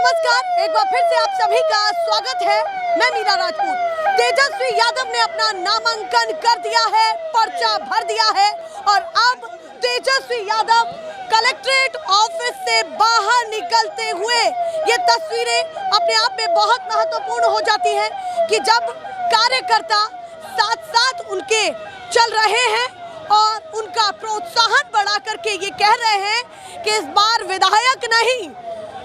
नमस्कार, एक बार फिर से आप सभी का स्वागत है। मैं मीरा राजपूत। तेजस्वी यादव ने अपना नामांकन कर दिया है, पर्चा भर दिया है और अब तेजस्वी यादव कलेक्ट्रेट ऑफिस से बाहर निकलते हुए ये तस्वीरें अपने आप में बहुत महत्वपूर्ण हो जाती हैं कि जब कार्यकर्ता साथ साथ उनके चल रहे हैं और उनका प्रोत्साहन बढ़ा करके ये कह रहे हैं कि इस बार विधायक नहीं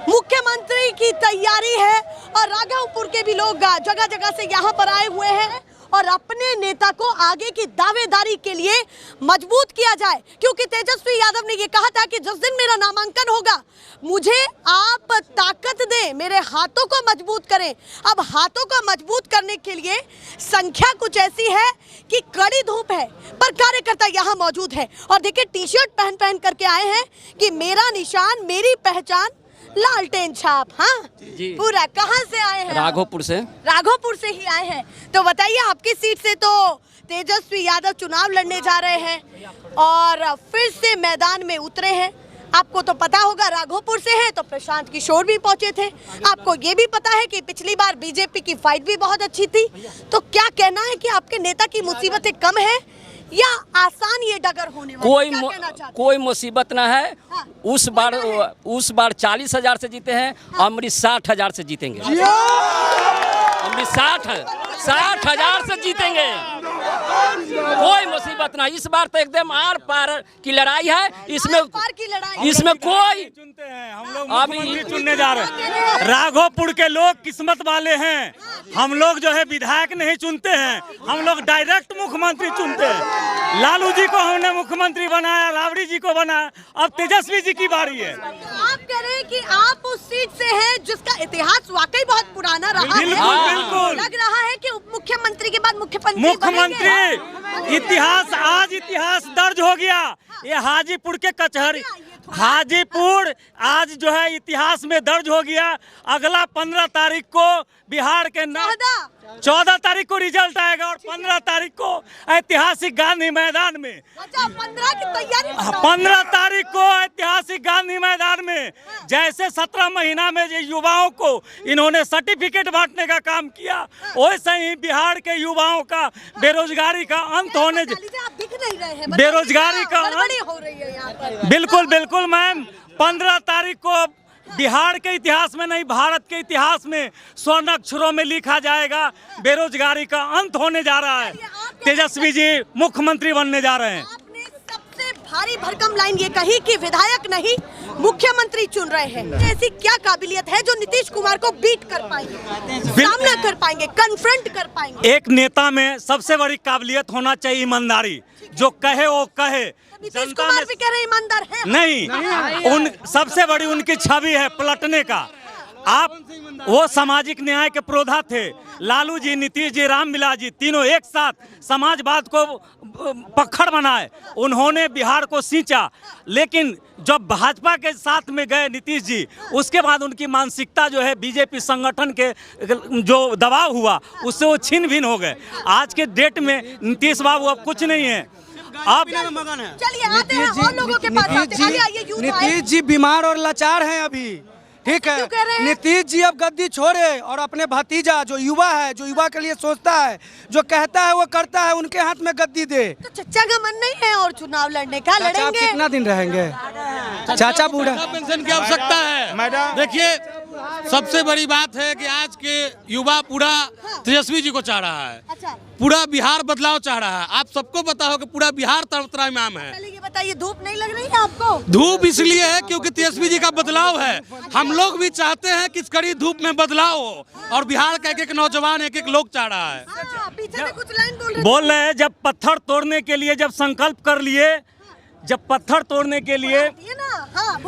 मुख्यमंत्री की तैयारी है। और राघवपुर के भी लोग जगह जगह से यहाँ पर आए हुए हैं और अपने नेता को आगे की दावेदारी के लिए मजबूत किया जाए, क्योंकि तेजस्वी यादव ने ये कहा था कि जिस दिन मेरा नामांकन होगा मुझे आप ताकत दें, मेरे हाथों को मजबूत करें। अब हाथों को मजबूत करने के लिए संख्या कुछ ऐसी है कि कड़ी धूप है, पर कार्यकर्ता यहाँ मौजूद है और देखिए टी शर्ट पहन करके आए हैं कि मेरा निशान मेरी पहचान लालटेन छाप। हाँ जी, पूरा। कहाँ से आए हैं? राघवपुर से। राघवपुर से ही आए हैं। तो बताइए, आपकी सीट से तो तेजस्वी यादव चुनाव लड़ने जा रहे हैं और फिर से मैदान में उतरे हैं। आपको तो पता होगा राघवपुर से है तो प्रशांत किशोर भी पहुंचे थे। आपको ये भी पता है कि पिछली बार बीजेपी की फाइट भी बहुत अच्छी थी। तो क्या कहना है कि आपके नेता की मुसीबतें कम है या आसान ये डगर होने वाली? कोई मुसीबत ना है। हाँ। उस बार 40,000 से जीते हैं। हाँ। अमृत 60,000 से जीतेंगे। अमृत 60,000 से जीतेंगे। कोई मुसीबत ना। इस बार तो एकदम आर पार की लड़ाई है। इसमें कोई चुनते हैं। हम लोग मुख्यमंत्री चुनने जा रहे हैं। राघवपुर के लोग किस्मत वाले हैं। हम लोग जो है विधायक नहीं चुनते हैं, हम लोग डायरेक्ट मुख्यमंत्री चुनते हैं। लालू जी को हमने मुख्यमंत्री बनाया, राबड़ी जी को बनाया, अब तेजस्वी जी की बारी है। आप कह रहे हैं कि आप उस सीट से हैं जिसका इतिहास वाकई बहुत पुराना रहा है। बिल्कुल। लग रहा है कि उप मुख्यमंत्री के बाद मुख्यमंत्री इतिहास दर्ज हो गया। ये हाजीपुर के कचहरी, हाजीपुर आज जो है इतिहास में दर्ज हो गया। अगला 15 तारीख को बिहार के 14 तारीख को रिजल्ट आएगा और 15 तारीख को ऐतिहासिक गांधी मैदान में 15 की तैयारी 15 तारीख को ऐतिहासिक गांधी मैदान में जैसे 17 महीना में युवाओं को इन्होंने सर्टिफिकेट बांटने का काम किया, वैसे ही बिहार के युवाओं का बेरोजगारी का अंत होने, बेरोजगारी का अंत हो रही है यहाँ पर। बिल्कुल बिल्कुल मैम। 15 तारीख को बिहार के इतिहास में नहीं, भारत के इतिहास में स्वर्ण अक्षरों में लिखा जाएगा। बेरोजगारी का अंत होने जा रहा है। तेजस्वी जी मुख्यमंत्री बनने जा रहे हैं। आपने सबसे भारी भरकम लाइन ये कही कि विधायक नहीं मुख्यमंत्री चुन रहे हैं। ऐसी क्या काबिलियत है जो नीतीश कुमार को बीट कर पाएंगे, सामना कर पाएंगे, कन्फ्रंट कर पाएंगे? एक नेता में सबसे बड़ी काबिलियत होना चाहिए ईमानदारी। जो कहे वो कहे। नीतीश कुमार भी कह रहे ईमानदार है। नहीं, उन सबसे बड़ी उनकी छवि है पलटने का। आप वो सामाजिक न्याय के प्रोधा थे। लालू जी, नीतीश जी, रामविलास जी, तीनों एक साथ समाजवाद को पखड़ बनाए। उन्होंने बिहार को सींचा, लेकिन जब भाजपा के साथ में गए नीतीश जी, उसके बाद उनकी मानसिकता जो है बीजेपी संगठन के जो दबाव हुआ उससे वो छिन भिन हो गए। आज के डेट में नीतीश बाबू अब कुछ नहीं है। अब चलिए आते हैं और लोगों के पास आते हैं। नीतीश जी बीमार और लाचार हैं अभी, ठीक है। नीतीश जी अब गद्दी छोड़े और अपने भतीजा जो युवा है, जो युवा के लिए सोचता है, जो कहता है वो करता है, उनके हाथ में गद्दी दे। तो चचा का मन नहीं है और चुनाव लड़ने का? लड़ेंगे। कितना दिन रहेंगे चाचा? बूढ़ा पेंशन की आवश्यकता है मैडम। देखिए, सबसे बड़ी बात है कि आज के युवा पूरा तेजस्वी जी को चाह रहा है। अच्छा। पूरा बिहार बदलाव चाह रहा है। आप सबको पता हो कि पूरा बिहार तरफ-तराम है। ये बताइए, धूप नहीं लग रही है आपको? धूप इसलिए है क्योंकि तेजस्वी जी का बदलाव है। हम लोग भी चाहते हैं कि इस कड़ी धूप में बदलाव हो और बिहार का एक नौजवान, एक लोग चाह रहा है। पीछे से कुछ लाइन बोल रहे हैं, जब पत्थर तोड़ने के लिए जब संकल्प कर लिए, जब पत्थर तोड़ने के लिए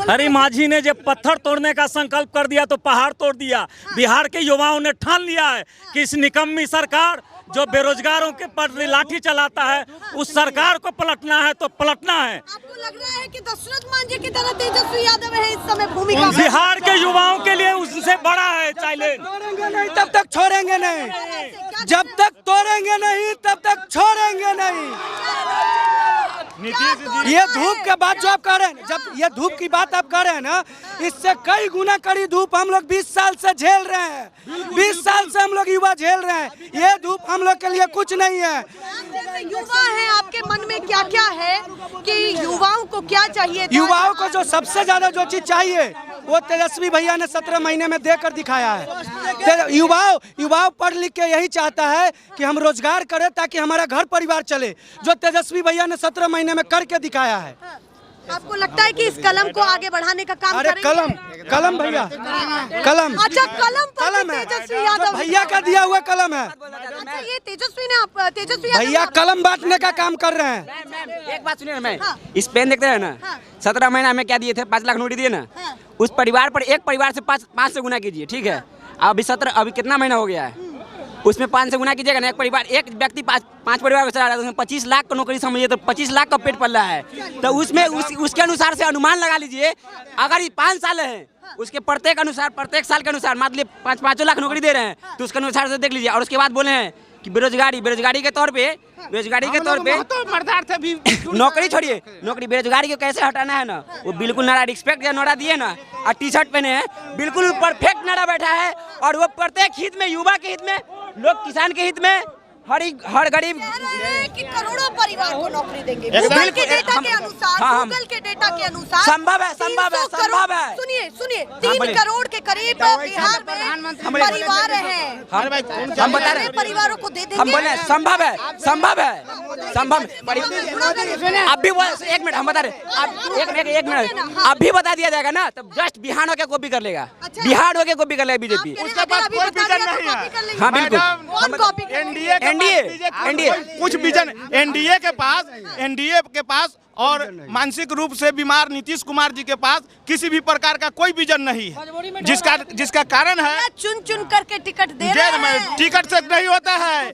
हरी माझी ने जब पत्थर तोड़ने का संकल्प कर दिया तो पहाड़ तोड़ दिया। बिहार के युवाओं ने ठान लिया है कि इस निकम्मी सरकार जो बेरोजगारों के पर लाठी चलाता है, उस सरकार को पलटना है तो पलटना है। आपको लग रहा है कि दशरथ मांझी की तरह तेजस्वी यादव है इस समय भूमिका? बिहार के युवाओं के लिए उससे बड़ा है चैलेंज। तोड़ेंगे नहीं तब तक छोड़ेंगे नहीं, जब तक तोड़ेंगे नहीं तब तक छोड़ेंगे नहीं। ये धूप के बाद जो आप कह रहे हैं, जब ये धूप की बात आप कर रहे हैं ना, इससे कई गुना कड़ी धूप हम लोग 20 साल से झेल रहे हैं। 20 साल से हम लोग युवा झेल रहे हैं। ये धूप हम लोग के लिए कुछ नहीं है। जैसे युवा है, आपके मन में क्या क्या है कि युवाओं को क्या चाहिए? युवाओं को जो सबसे ज्यादा जो चीज चाहिए वो तेजस्वी भैया ने 17 महीने में देकर दिखाया है। युवाओं पढ़ लिख के यही चाहता है कि हम रोजगार करें ताकि हमारा घर परिवार चले, जो तेजस्वी भैया ने 17 महीने में करके दिखाया है। आपको लगता है कि इस कलम को आगे बढ़ाने का काम अरे करेंगे? कलम भैया, कलम। अच्छा, कलम है, तेजस्वी यादव भैया का दिया हुआ कलम है। अच्छा, ये तेजस्वी यादव भैया कलम बांटने का काम कर रहे हैं। एक बात सुनिए ना, मैं हाँ। इस पेन देखते हैं ना, हाँ। 17 महीना में क्या दिए थे? 5 लाख नोट दिए ना। हाँ। उस परिवार पर, एक परिवार से 5 से गुना कीजिए, ठीक है? अभी कितना महीना हो गया है? उसमें 5 से गुना कीजिएगा ना। एक परिवार, एक व्यक्ति 5 परिवार को चला रहा है, उसमें 25 लाख का नौकरी समझिए तो 25 लाख का पेट पल रहा है। तो उसमें उसके अनुसार से अनुमान लगा लीजिए, अगर ये 5 साल है, उसके प्रत्येक साल के अनुसार मान लीजिए 5 लाख नौकरी दे रहे हैं, तो उसके अनुसार से देख लीजिए। और उसके बाद बोले हैं कि बेरोजगारी के तौर पे नौकरी छोड़िए, नौकरी बेरोजगारी को कैसे हटाना है ना, वो बिल्कुल नारा रिस्पेक्ट या नारा दिए ना, और टी शर्ट पहने हैं, बिल्कुल परफेक्ट नारा बैठा है। और वो प्रत्येक हित में, युवा के हित में, लोग किसान के हित में, हर गरीब कि करोड़ों परिवार को नौकरी देंगे। गूगल के डेटा के अनुसार, हाँ, गूगल के डेटा के अनुसार संभव है। 3 करोड़ के करीब बिहार में परिवार हैं। हम बता रहे हैं, परिवारों को दे देंगे। हम बोले संभव है। अब भी वो, एक मिनट हम बता रहे, एक मिनट, अब भी बता दिया जाएगा ना, तब जस्ट बिहार होके कॉपी कर लेगा। बिहार होके कॉपी कर लेगा बीजेपी। उसके पास कोई विजन नहीं है। हाँ बिल्कुल। कौन कॉपी करेगा? एनडीए कुछ विजन एनडीए के पास और मानसिक रूप से बीमार नीतीश कुमार जी के पास किसी भी प्रकार का कोई विजन नहीं है, जिसका कारण है चुन करके टिकट दे रहे हैं। टिकट से नहीं होता है,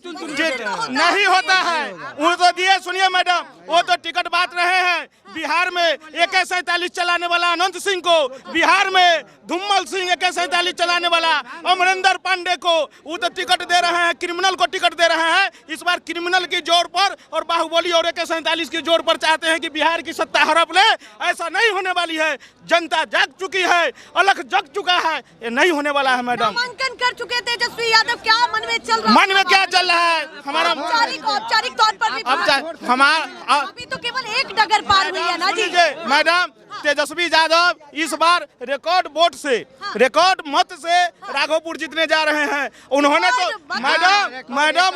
नहीं होता है। वो तो दिए, सुनिए मैडम, वो तो टिकट बांट रहे हैं। बिहार में AK-47 चलाने वाला अनंत सिंह को, बिहार में धुम्मल सिंह AK-47 चलाने वाला अमरिंदर पांडे को वो तो टिकट दे रहे हैं, क्रिमिनल को टिकट दे रहे हैं। इस बार क्रिमिनल की जोर पर और बाहुबली और AK-47 की जोर पर चाहते हैं कि बिहार की सत्ता हड़प ले। ऐसा नहीं होने वाली है। जनता जाग चुकी है, अलग जग चुका है, ये नहीं होने वाला है मैडम। नामांकन कर चुके तेजस्वी यादव, क्या मन में चल रहा है? मन में क्या चल रहा है हमारा? औपचारिक तौर पर भी अभी तो केवल एक डगर पार हुई है ना जी। मैडम, तेजस्वी यादव इस बार रिकॉर्ड वोट से, रिकॉर्ड मत से राघोपुर जीतने जा रहे हैं। उन्होंने तो मैडम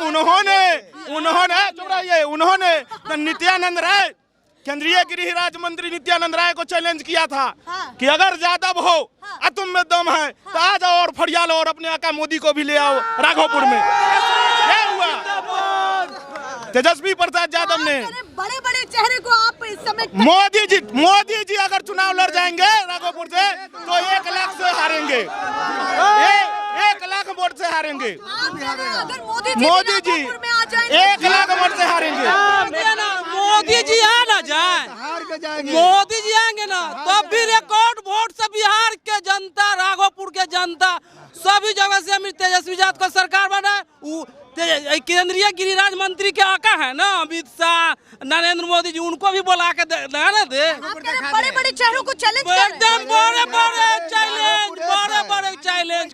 उन्होंने नित्यानंद राय, केंद्रीय गृह राज्य मंत्री नित्यानंद राय को चैलेंज किया था कि अगर यादव हो और तुम में दम है तो आ जाओ और फरियाल और अपने आका मोदी को भी ले आओ राघोपुर में। क्या हुआ? तेजस्वी प्रसाद यादव ने, बड़े बड़े चेहरे को आप इस समय मोदी जी अगर चुनाव लड़ जाएंगे राघोपुर से तो 1 लाख से हारेंगे, 1 लाख वोट से हारेंगे। अगर मोदी जी 1 लाख वोट से हारेंगे। मोदी जी आ ना जाए, मोदी जी आएंगे ना तब भी रिकॉर्ड वोट से बिहार के जनता, राघोपुर के जनता, सभी जगह से अमित तेजस्वी यादव को सरकार बनाए। केंद्रीय गृह राज्य मंत्री के आका है ना अमित शाह, नरेंद्र मोदी जी, उनको भी बुला के ना दे। बड़े बड़े चेहरों को चैलेंज एकदम बड़े चैलेंज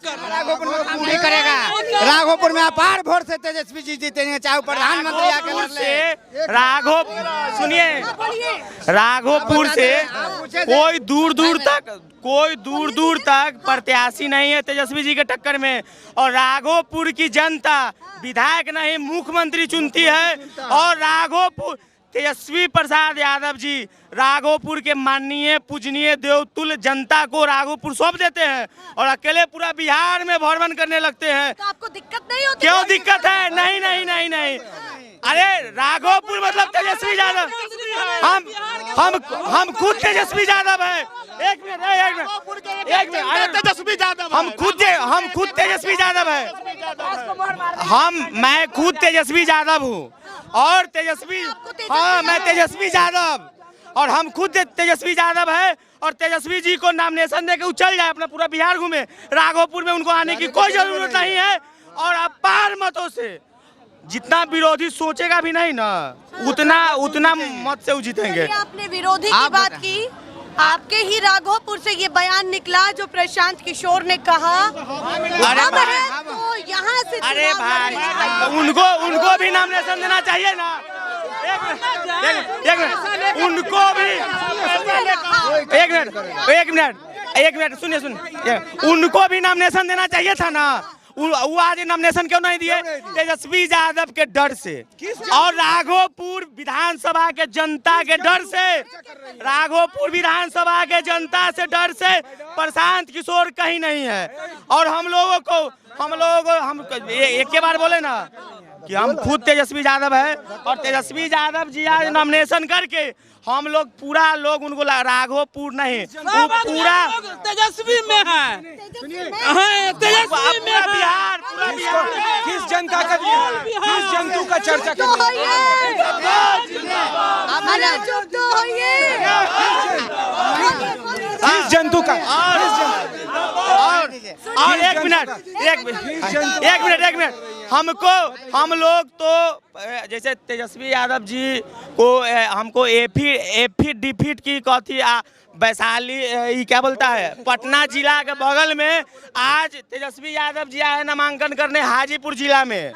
करेगा। राघोपुर में अपार वोट से तेजस्वी जी जीतेंगे, चाहे प्रधानमंत्री आके राघोपुर से कोई दूर दूर तक प्रत्याशी नहीं है तेजस्वी जी के टक्कर में। और राघोपुर की जनता विधायक नहीं मुख्यमंत्री चुनती है। और राघोपुर तेजस्वी प्रसाद यादव जी राघोपुर के माननीय पूजनीय देवतुल्य जनता को राघोपुर सौंप देते हैं और अकेले पूरा बिहार में भ्रमण करने लगते हैं। तो आपको दिक्कत नहीं होती? क्यों दिक्कत है? नहीं। अरे राघोपुर मतलब तेजस्वी यादव, हम खुद तेजस्वी यादव है। एक मिनट तेजस्वी यादव, हम खुद तेजस्वी यादव है। मैं खुद तेजस्वी यादव हूँ और मैं तेजस्वी यादव और हम खुद तेजस्वी यादव है। और तेजस्वी जी को नॉमिनेशन देके वो चल जाए, अपना पूरा बिहार घूमे। राघोपुर में उनको आने की कोई जरूरत नहीं है। और अपार मतों से जितना विरोधी सोचेगा भी नहीं ना उतना मत से वो जीतेंगे। चलिए, आपने विरोधी की बात की, आपके ही राघोपुर से ये बयान निकला जो प्रशांत किशोर ने कहा अरे अब भाई, है तो यहाँ से अरे चुनाव भाई लड़ने उनको भी नॉमिनेशन देना चाहिए ना। एक मिनट उनको भी एक मिनट सुनिए उनको भी नॉमिनेशन देना चाहिए था ना। वो आज नॉमिनेशन क्यों नहीं दिए? तेजस्वी यादव के डर से और राघोपुर विधानसभा के जनता के डर से, राघोपुर विधानसभा के जनता से डर से प्रशांत किशोर कहीं नहीं है। और हम लोगों को एक के बार बोले ना कि हम खुद तेजस्वी यादव है और तेजस्वी यादव जी आज नॉमिनेशन करके हम लोग पूरा लोग उनको राघोपुर नहीं वो पूरा तेजस्वी में है, तेजस्वी में है। बिहार पूरा बिहार किस जनता का किस जंतु का चर्चा कर रहे हैं? किस जंतु का और एक मिनट हम लोग तो जैसे तेजस्वी यादव जी को हमको एफी डिफीट की कथी वैशाली ये क्या बोलता है पटना जिला के बगल में आज तेजस्वी यादव जी आए नामांकन करने हाजीपुर जिला में।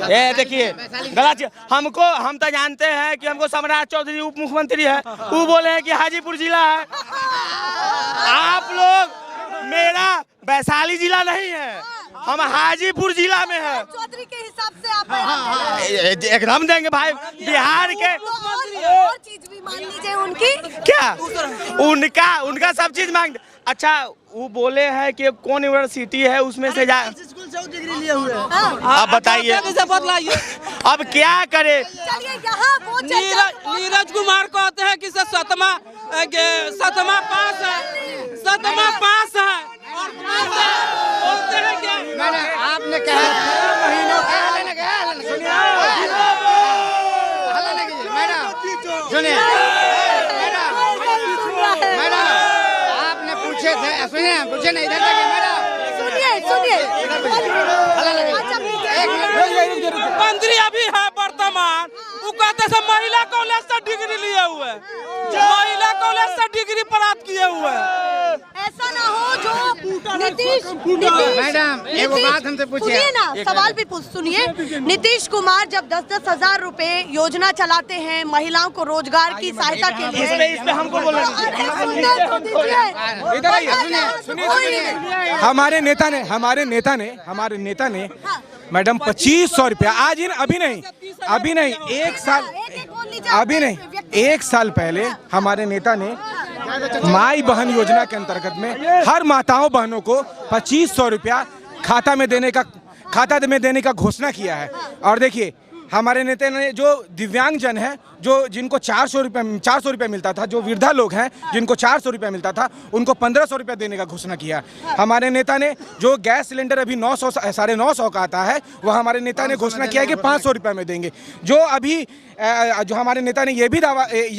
ये देखिए गलत हम तो जानते हैं कि हमको सम्राट चौधरी उप मुख्यमंत्री है, वो बोले हैं कि हाजीपुर जिला है। आप लोग मेरा वैशाली जिला नहीं है, हम हाजीपुर जिला में है। चौधरी के हिसाब से आप एकदम देंगे भाई बिहार के और चीज भी मान लीजिए उनकी क्या उनका सब चीज मांग। अच्छा वो बोले हैं कि कौन यूनिवर्सिटी है उसमें से जा आप बताइए अब क्या करे। चलिए यहाँ वो नीरज कुमार कहते हैं कि सतमा पास है और बोलते हैं क्या आपने कहा सुनिए मैडम आपने पूछे थे पूछे नहीं इधर सुनिए मंत्री अभी है वर्तमान, वो कहते हैं महिला कॉलेज से डिग्री लिए हुए, महिला कॉलेज से डिग्री प्राप्त किए हुए। ऐसा ना हो जो नीतीश मैडम एक बात हमसे पूछिए सुनिए ना, सवाल भी सुनिए। नीतीश कुमार जब 10-10 हजार रुपए योजना चलाते हैं महिलाओं को रोजगार की सहायता के लिए, इस पे हमको बोलना हमारे हमारे नेता ने मैडम 2500 रुपया आज अभी नहीं एक साल पहले हमारे नेता ने माई बहन योजना के अंतर्गत में हर माताओं बहनों को 2500 रुपया खाता में देने का घोषणा किया है। और देखिए हमारे नेता ने जो दिव्यांग जन है जो जिनको 400 रुपया मिलता था, जो वृद्धा लोग हैं जिनको 400 रुपया मिलता था, उनको 1500 रुपया देने का घोषणा किया। हमारे नेता ने जो गैस सिलेंडर अभी 900-950 का आता है, वह हमारे नेता ने घोषणा किया कि 500 रुपया में देंगे। जो हमारे नेता ने ये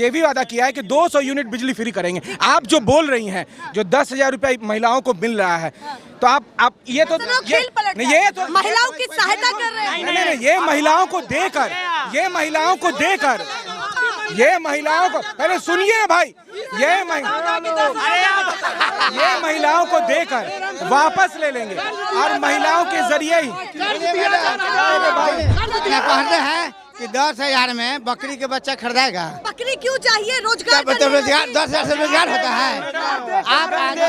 भी वादा किया है कि 200 यूनिट बिजली फ्री करेंगे। आप जो बोल रही हैं जो 10,000 रुपया महिलाओं को मिल रहा है, तो आप ये तो महिलाओं की सहायता कर रहे हैं। नहीं, ये महिलाओं को पहले सुनिए भाई, ये महिलाओं को देकर वापस ले लेंगे और महिलाओं के जरिए ही कहते हैं कि 10,000 में बकरी के बच्चा खरीदेगा। बकरी क्यों चाहिए? रोजगार 10,000 से रोजगार होता है। आप आगे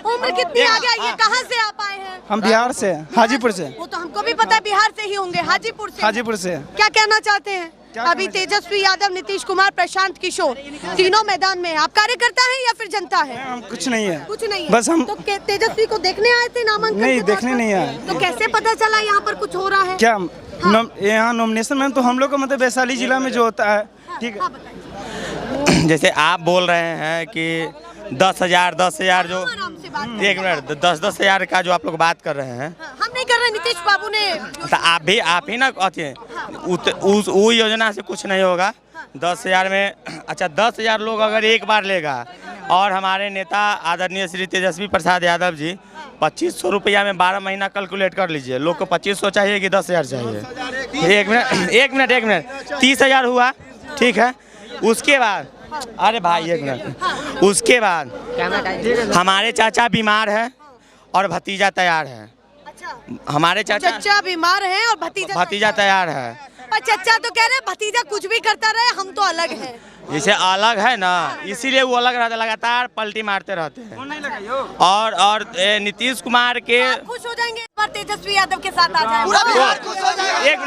उम्र कितनी आ गया? ये कहाँ से आप आए हैं? हम बिहार से, हाजीपुर से। वो तो हमको भी पता है, बिहार से ही होंगे। हाजीपुर से क्या कहना चाहते हैं? अभी तेजस्वी यादव, नीतीश कुमार, प्रशांत किशोर तीनों मैदान में। आप कार्यकर्ता हैं या फिर जनता है? हम कुछ नहीं है, बस हम तो तेजस्वी को देखने आए थे नामांकन? नहीं, देखने नहीं आए। तो कैसे पता चला यहाँ पर कुछ हो रहा है? क्या यहाँ नॉमिनेशन में तो हम लोग को मतलब वैशाली जिला में जो होता है, ठीक है। जैसे आप बोल रहे हैं कि 10,000 जो एक मिनट 10,000 का जो आप लोग बात कर रहे हैं, हम नहीं कर रहे, नीतीश बाबू ने। तो आप ही ना कहते हैं उस योजना से कुछ नहीं होगा। 10,000 में अच्छा 10,000 लोग अगर एक बार लेगा और हमारे नेता आदरणीय श्री तेजस्वी प्रसाद यादव जी 2500 रुपया में 12 महीना कैलकुलेट कर लीजिए। लोग को 2500 चाहिए कि 10,000 चाहिए? एक मिनट 30,000 हुआ, ठीक है। उसके बाद अरे भाई एक मिनट, उसके बाद हमारे चाचा बीमार है और भतीजा तैयार है। हमारे चचा बीमार हैं और भतीजा तैयार है। पर चचा तो कह रहे भतीजा कुछ भी करता रहे, हम तो अलग हैं। जैसे अलग है ना, इसीलिए वो अलग रहते, लगातार पलटी मारते रहते हैं। और नीतीश कुमार के खुश हो जाएंगे इस बार तेजस्वी यादव के साथ आ जाए। एक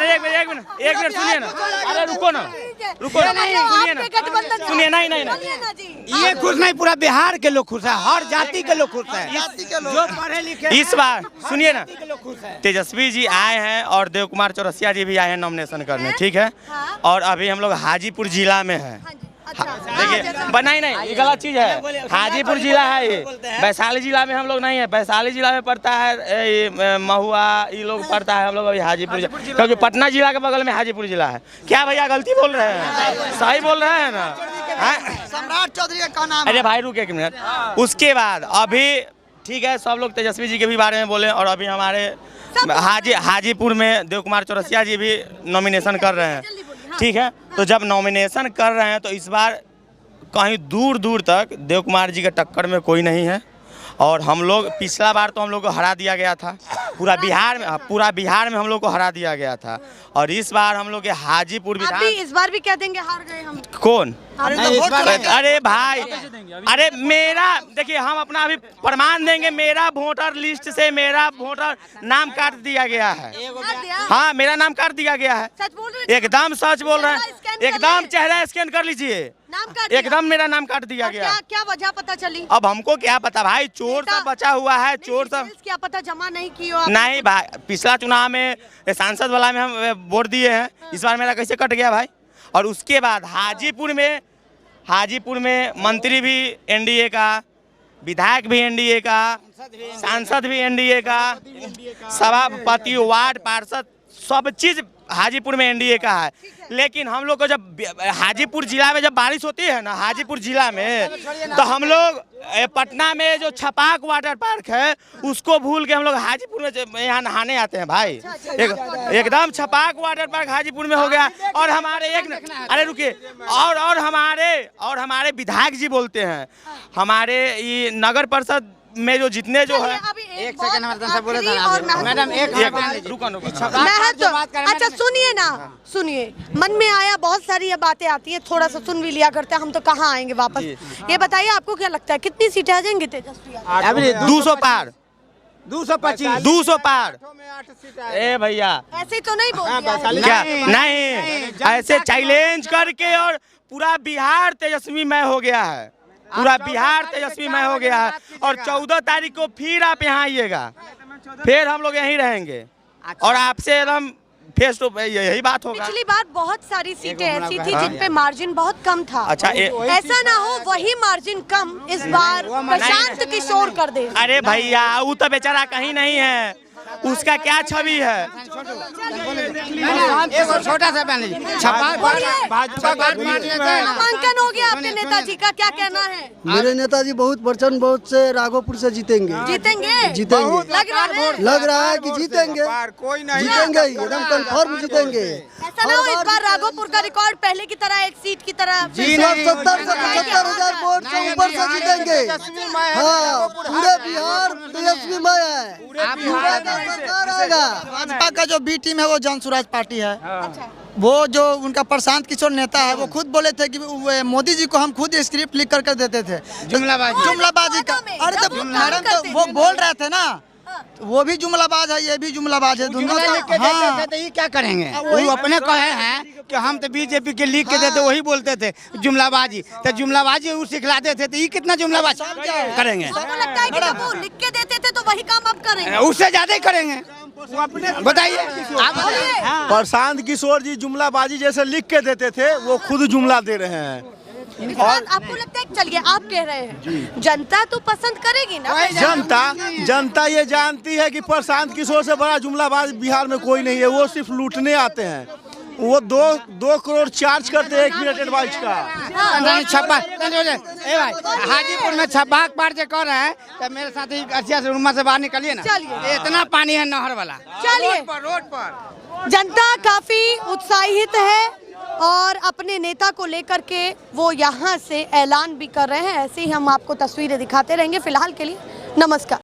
मिनट सुनिए ना, अरे रुको ना, सुनिए नहीं, ये खुश नहीं, पूरा बिहार के लोग खुश है, हर जाति के लोग खुश है, जो पढ़े लिखे। इस बार सुनिए ना, तेजस्वी जी आए हैं और देव कुमार चौरसिया जी भी आए हैं नॉमिनेशन करने, ठीक है। और अभी हम लोग हाजीपुर जिला में है। देखिए बनाई नहीं, ये गलत चीज है। हाजीपुर जिला है, ये वैशाली जिला में हम लोग नहीं है। वैशाली जिला में पड़ता है महुआ, ये लोग पड़ता है। हम लोग अभी हाजीपुर, क्योंकि पटना जिला के बगल में हाजीपुर जिला है। क्या भैया गलती बोल रहे हैं? सही बोल रहे हैं ना? सम्राट चौधरी का नाम। अरे भाई रुक एक मिनट। उसके बाद अभी ठीक है, सब लोग तेजस्वी जी के भी बारे में बोले। और अभी हमारे हाजीपुर में देव कुमार चौरसिया जी भी नॉमिनेशन कर रहे हैं, ठीक है। तो जब नॉमिनेशन कर रहे हैं तो इस बार कहीं दूर दूर तक देव कुमार जी के टक्कर में कोई नहीं है। और हम लोग पिछला बार तो हम लोग को हरा दिया गया था, पूरा बिहार में हम लोग को हरा दिया गया था। और इस बार हम लोग के हाजीपुर विधान, इस बार भी कह देंगे हार गए हम। कौन? अरे भाई, अरे मेरा देखिए, हम अपना अभी प्रमाण देंगे। मेरा वोटर लिस्ट से मेरा वोटर नाम काट दिया गया है। हाँ, मेरा नाम काट दिया गया है। एकदम सच बोल रहे हैं, एकदम चेहरा स्कैन कर लीजिए, एकदम मेरा नाम काट दिया गया। क्या वजह पता चली? अब हमको क्या पता भाई, चोर सब बचा हुआ है, चोर सब क्या पता जमा नहीं किया? नहीं भाई, पिछला चुनाव में सांसद वाला में हम वोट दिए हैं, इस बार मेरा कैसे कट गया भाई? और उसके बाद हाजीपुर में मंत्री भी एनडीए का, विधायक भी एनडीए का, सांसद भी एनडीए का, सभापति, वार्ड पार्षद, सब चीज हाजीपुर में एनडीए का है। लेकिन हम लोग को जब हाजीपुर जिला में जब बारिश होती है ना, हाजीपुर जिला में, तो हम लोग पटना में जो छपाक वाटर पार्क है उसको भूल के हम लोग हाजीपुर में यहाँ नहाने आते हैं भाई। एकदम छपाक वाटर पार्क हाजीपुर में हो गया। और हमारे अरे रुकिए, और हमारे विधायक जी बोलते हैं, हमारे ये नगर परिषद में जो जितने जो है, एक सेकंड मैडम, अच्छा सुनिए ना, सुनिए, मन में आया, बहुत सारी ये बातें आती हैं, थोड़ा सा सुन भी लिया करते हैं, हम तो कहाँ आएंगे वापस। ये बताइए आपको क्या लगता है कितनी सीटें आ जाएंगी तेजस्वी? 200 पार, 225, 200 पार। ए भैया ऐसे तो नहीं बोल क्या? नहीं, ऐसे चैलेंज करके और पूरा बिहार तेजस्वीमय हो गया है, पूरा बिहार तेजस्वीमय हो गया है। और 14 तारीख को फिर आप यहाँ आइएगा, फिर हम लोग यहीं रहेंगे और आपसे एकदम फेस टू यही बात होगा। पिछली बार बहुत सारी सीटें ऐसी थी जिन पे मार्जिन बहुत कम था। अच्छा, ऐसा ना हो वही मार्जिन कम इस बार प्रशांत किशोर कर दे। अरे भैया, वो तो बेचारा कहीं नहीं है, उसका क्या छवि है? छोटा सा नामांकन हो गया आपके नेताजी का, क्या कहना है? मेरे नेताजी बहुत प्रचंड बहुत से राघोपुर से जीतेंगे। लग रहा है कि जीतेंगे, जीतेंगे ही, एकदम कंफर्म जीतेंगे। ऐसा ना हो इस बार राघोपुर का रिकॉर्ड पहले की तरह एक सीट की तरह 70 से 75,000 वोट से ऊपर से जीतेंगे। हाँ, पूरे बिहार तेजस्वीमय है। भाजपा का जो बी टीम है वो जन स्वराज पार्टी है। वो जो उनका प्रशांत किशोर नेता है वो खुद बोले थे कि मोदी जी को हम खुद स्क्रिप्ट लिख करके देते थे, जुमलाबाजी का। अरे तो मैडम तो वो बोल रहे थे ना, वो भी जुमलाबाज है, ये भी जुमलाबाज है, दोनों। हाँ, तो ये क्या करेंगे? वो अपने कहे हैं कि हम तो बीजेपी के लिख के देते, वही बोलते थे जुमलाबाजी। तो जुमलाबाजी वो सिखलाते थे, तो ये कितना जुमलाबाजी करेंगे? लगता है कि जब वो लिख के देते थे तो वही काम अब करेंगे, उससे ज्यादा ही करेंगे। बताइए आप। प्रशांत किशोर जी जुमलाबाजी जैसे लिख के देते थे, वो खुद जुमला दे रहे हैं। और आपको लगता है, चलिए आप कह रहे हैं जनता तो पसंद करेगी ना? जनता ये जानती है कि प्रशांत किशोर से बड़ा जुमलाबाज बिहार में कोई नहीं है। वो सिर्फ लूटने आते हैं, वो दो करोड़ चार्ज करते हैं 1 मिनट एडवाइस का। हाजीपुर में छब्बाक पार से कर रहे हैं तो मेरे साथ ही अर्सिया से रूमा से बाहर निकलिए ना, चलिए। इतना पानी है नहर वाला, चलिए। रोड पर जनता काफी उत्साहित है और अपने नेता को लेकर के वो यहाँ से ऐलान भी कर रहे हैं। ऐसे ही हम आपको तस्वीरें दिखाते रहेंगे। फिलहाल के लिए नमस्कार।